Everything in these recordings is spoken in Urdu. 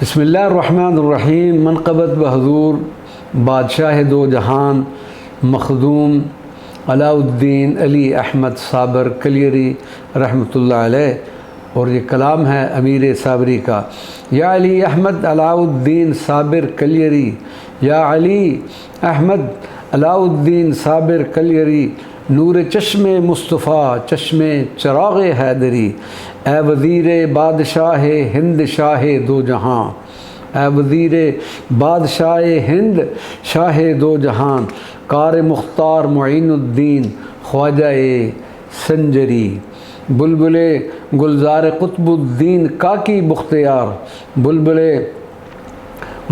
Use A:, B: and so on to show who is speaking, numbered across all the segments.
A: بسم اللہ الرحمن الرحیم۔ منقبت بحضور بادشاہ دو جہان مخدوم علاء الدین علی احمد صابر کلیری رحمۃ اللہ علیہ، اور یہ کلام ہے امیر صابری کا۔ یا علی احمد علاء الدین صابر کلیری، یا علی احمد علاء الدین صابر کلیری، نور چشم مصطفیٰ چشم چراغ حیدری، اے وزیر بادشاہ ہند شاہ دو جہاں، اے وزیر بادشاہ ہند شاہ دو جہان، کار مختار معین الدین خواجہ سنجری، بلبل گلزار قطب الدین کاکی بختیار، بلبل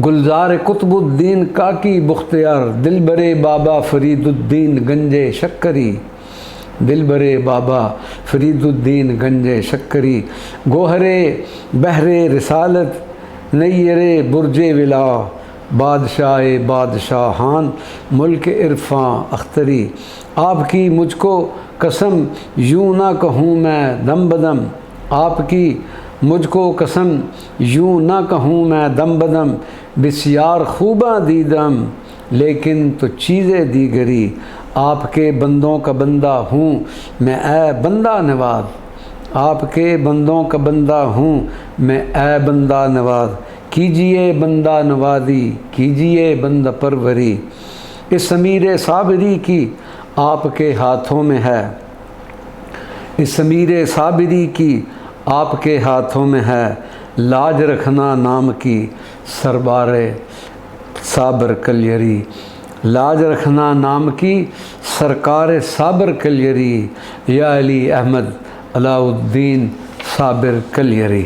A: گلزار قطب الدین کاکی بختیار، دلبر بابا فرید الدین گنج شکری، دلبر بابا فرید الدین گنج شکری، گوہر بحر رسالت نیر برج ولا، بادشاہ بادشاہان ملک عرفاں اختری، آپ کی مجھ کو قسم یوں نہ کہوں میں دم بدم، آپ کی مجھ کو قسم یوں نہ کہوں میں دم بدم، بسیار خوباں دیدم لیکن تو چیزیں دیگری، آپ کے بندوں کا بندہ ہوں میں اے بندہ نواز، آپ کے بندوں کا بندہ ہوں میں اے بندہ نواز، کیجئے بندہ نوازی کیجئے بندہ پروری، اس امیر صابری کی آپ کے ہاتھوں میں ہے، اس امیر صابری کی آپ کے ہاتھوں میں ہے، لاج رکھنا نام کی سربار صابر کلیری، لاج رکھنا نام کی سرکار صابر کلیری، یا علی احمد علاء الدین صابر کلیری۔